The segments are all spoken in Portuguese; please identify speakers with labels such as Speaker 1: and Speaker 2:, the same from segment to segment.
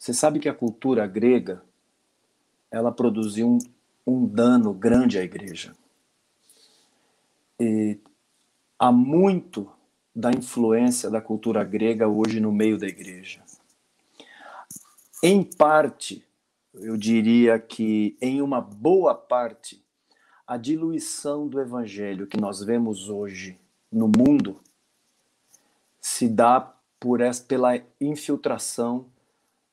Speaker 1: Você sabe que a cultura grega, ela produziu um dano grande à igreja. E há muito da influência da cultura grega hoje no meio da igreja. Em parte, eu diria que em uma boa parte, a diluição do evangelho que nós vemos hoje no mundo se dá pela infiltração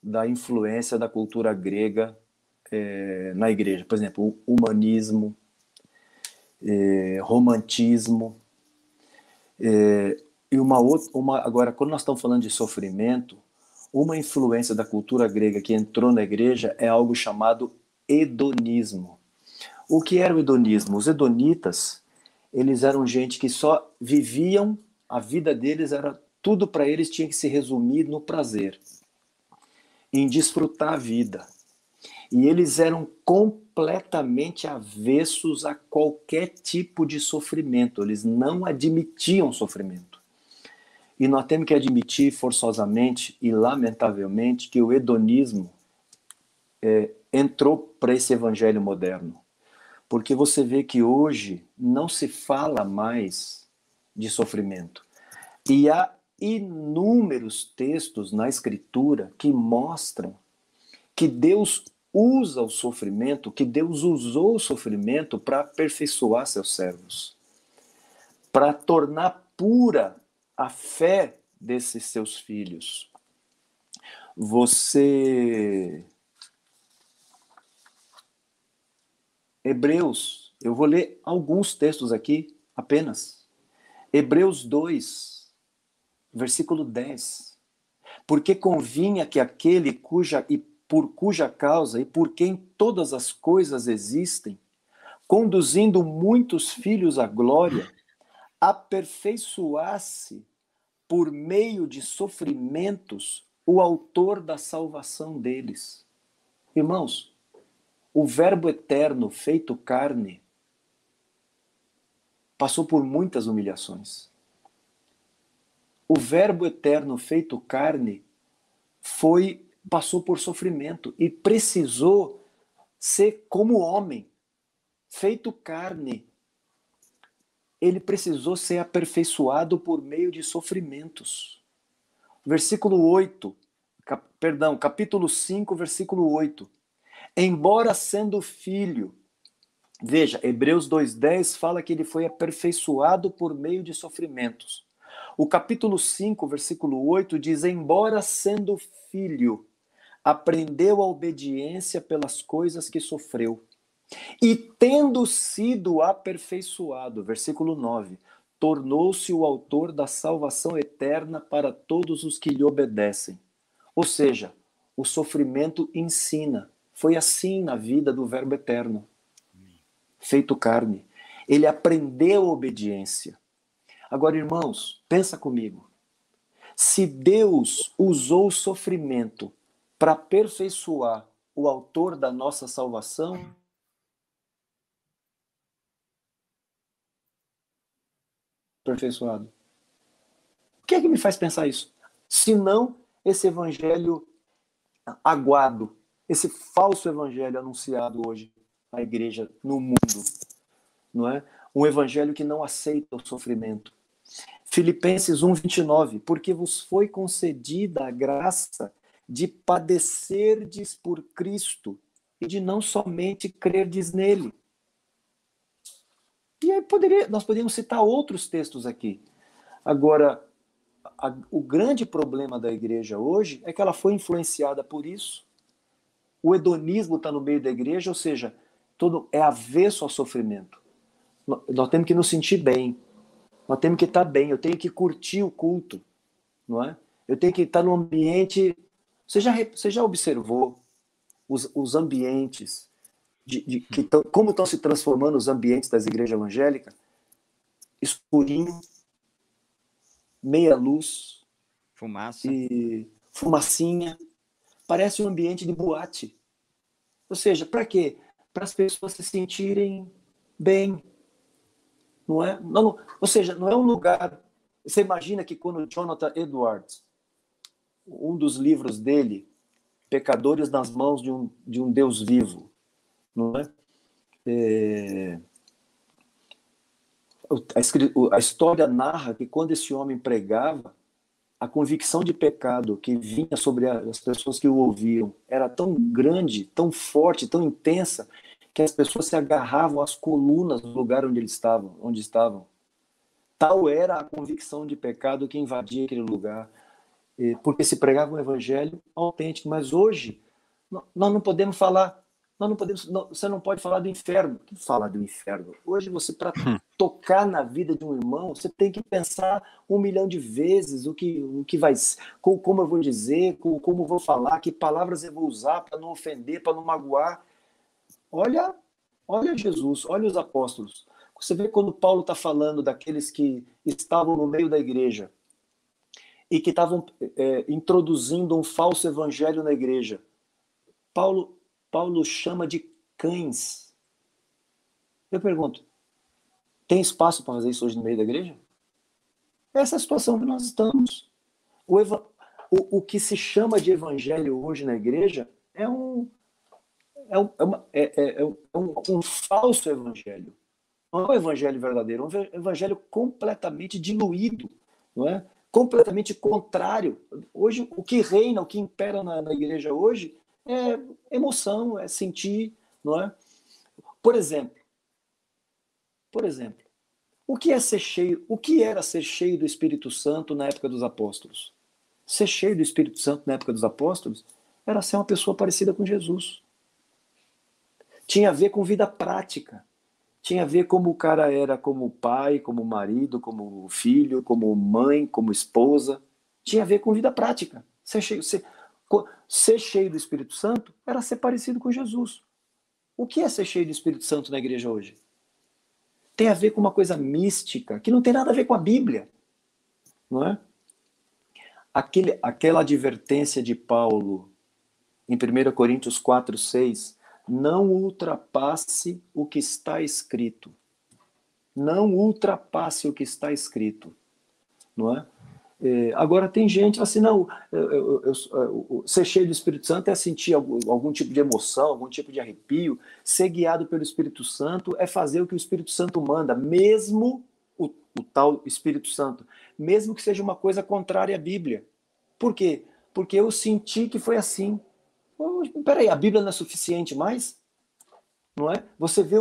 Speaker 1: da influência da cultura grega na igreja. Por exemplo, o humanismo, romantismo. E agora, quando nós estamos falando de sofrimento, uma influência da cultura grega que entrou na igreja é algo chamado hedonismo. O que era o hedonismo? Os hedonitas, eles eram gente que só viviam, a vida deles era, tudo para eles tinha que se resumir no prazer, em desfrutar a vida. E eles eram completamente avessos a qualquer tipo de sofrimento, eles não admitiam sofrimento. E nós temos que admitir forçosamente e lamentavelmente que o hedonismo entrou para esse evangelho moderno. Porque você vê que hoje não se fala mais de sofrimento. E há inúmeros textos na Escritura que mostram que Deus usa o sofrimento, que Deus usou o sofrimento para aperfeiçoar seus servos, para tornar pura a fé desses seus filhos. Hebreus, eu vou ler alguns textos aqui apenas. Hebreus 2, versículo 10. Porque convinha que aquele por cuja causa e por quem todas as coisas existem, conduzindo muitos filhos à glória, aperfeiçoasse por meio de sofrimentos o autor da salvação deles. Irmãos, o Verbo eterno feito carne passou por muitas humilhações. O Verbo eterno feito carne passou por sofrimento e precisou ser como homem, feito carne. Ele precisou ser aperfeiçoado por meio de sofrimentos. Capítulo 5, versículo 8. Embora sendo filho, veja, Hebreus 2:10 fala que ele foi aperfeiçoado por meio de sofrimentos. O capítulo 5, versículo 8 diz, embora sendo filho, aprendeu a obediência pelas coisas que sofreu. E tendo sido aperfeiçoado, versículo 9, tornou-se o autor da salvação eterna para todos os que lhe obedecem. Ou seja, o sofrimento ensina. Foi assim na vida do Verbo eterno, feito carne. Ele aprendeu a obediência. Agora, irmãos, pensa comigo. Se Deus usou o sofrimento para aperfeiçoar o autor da nossa salvação, aperfeiçoado. O que é que me faz pensar isso? Se não esse evangelho aguado, esse falso evangelho anunciado hoje na igreja, no mundo, não é? Um evangelho que não aceita o sofrimento. Filipenses 1:29, porque vos foi concedida a graça de padecerdes por Cristo e de não somente crerdes nele. E aí nós poderíamos citar outros textos aqui. Agora, o grande problema da igreja hoje é que ela foi influenciada por isso. O hedonismo está no meio da igreja, ou seja, todo é avesso ao sofrimento. Nós temos que nos sentir bem. Nós temos que estar bem. Eu tenho que curtir o culto, não é? Eu tenho que estar num ambiente. Você já observou os ambientes como estão se transformando os ambientes das igrejas evangélicas? Escurinho, meia luz,
Speaker 2: fumaça
Speaker 1: e fumacinha. Parece um ambiente de boate. Ou seja, para quê? Para as pessoas se sentirem bem. Não é? Não, ou seja, não é um lugar. Você imagina que quando Jonathan Edwards, um dos livros dele pecadores nas mãos de um Deus vivo, não é? A história narra que quando esse homem pregava, a convicção de pecado que vinha sobre as pessoas que o ouviam era tão grande, tão forte, tão intensa, que as pessoas se agarravam às colunas do lugar onde estavam. Tal era a convicção de pecado que invadia aquele lugar, porque se pregava um evangelho autêntico. Mas hoje, nós não podemos falar, você não pode falar do inferno. O que falar do inferno? Hoje, você, para tocar na vida de um irmão, você tem que pensar 1 milhão de vezes o que vai, como eu vou dizer, como eu vou falar, que palavras eu vou usar para não ofender, para não magoar. Olha Jesus, olha os apóstolos. Você vê quando Paulo está falando daqueles que estavam no meio da igreja e que estavam introduzindo um falso evangelho na igreja. Paulo chama de cães. Eu pergunto, tem espaço para fazer isso hoje no meio da igreja? Essa é a situação que nós estamos. O que se chama de evangelho hoje na igreja é um falso evangelho. Não é um evangelho verdadeiro, é um evangelho completamente diluído, não é? Completamente contrário. Hoje, o que reina, o que impera na igreja hoje é emoção, é sentir, não é? Por exemplo, o que era ser cheio do Espírito Santo na época dos apóstolos? Ser cheio do Espírito Santo na época dos apóstolos era ser uma pessoa parecida com Jesus. Tinha a ver com vida prática. Tinha a ver como o cara era como pai, como marido, como filho, como mãe, como esposa. Tinha a ver com vida prática. Ser cheio do Espírito Santo era ser parecido com Jesus. O que é ser cheio do Espírito Santo na igreja hoje? Tem a ver com uma coisa mística, que não tem nada a ver com a Bíblia. Não é? Aquela advertência de Paulo em 1 Coríntios 4:6, não ultrapasse o que está escrito. Não ultrapasse o que está escrito. Não é? Agora tem gente assim, não, ser cheio do Espírito Santo é sentir algum tipo de emoção, algum tipo de arrepio. Ser guiado pelo Espírito Santo é fazer o que o Espírito Santo manda, mesmo o tal Espírito Santo, mesmo que seja uma coisa contrária à Bíblia. Por quê? Porque eu senti que foi assim. Peraí, a Bíblia não é suficiente mais? Não é? Você vê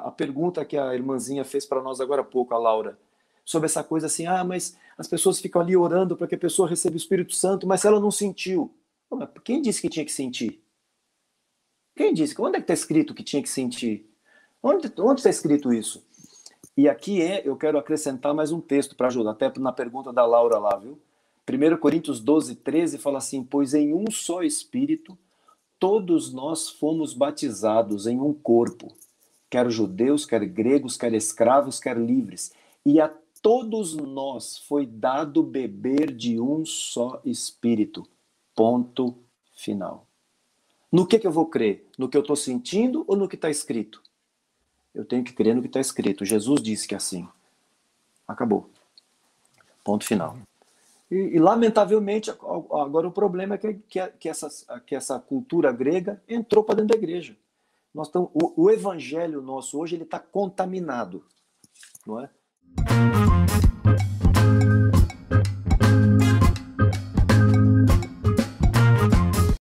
Speaker 1: a pergunta que a irmãzinha fez para nós agora há pouco, a Laura, sobre essa coisa assim, mas as pessoas ficam ali orando para que a pessoa receba o Espírito Santo, mas se ela não sentiu. Mas quem disse que tinha que sentir? Quem disse? Onde é que está escrito que tinha que sentir? Onde está escrito isso? E aqui eu quero acrescentar mais um texto para ajudar, até na pergunta da Laura lá, viu? 1 Coríntios 12:13 fala assim, pois em um só Espírito todos nós fomos batizados em um corpo, quer judeus, quer gregos, quer escravos, quer livres, e a todos nós foi dado beber de um só Espírito. Ponto final. No que eu vou crer? No que eu estou sentindo ou no que está escrito? Eu tenho que crer no que está escrito. Jesus disse que é assim. Acabou. Ponto final. E lamentavelmente, agora o problema é que essa cultura grega entrou para dentro da igreja. O evangelho nosso hoje está contaminado, não é?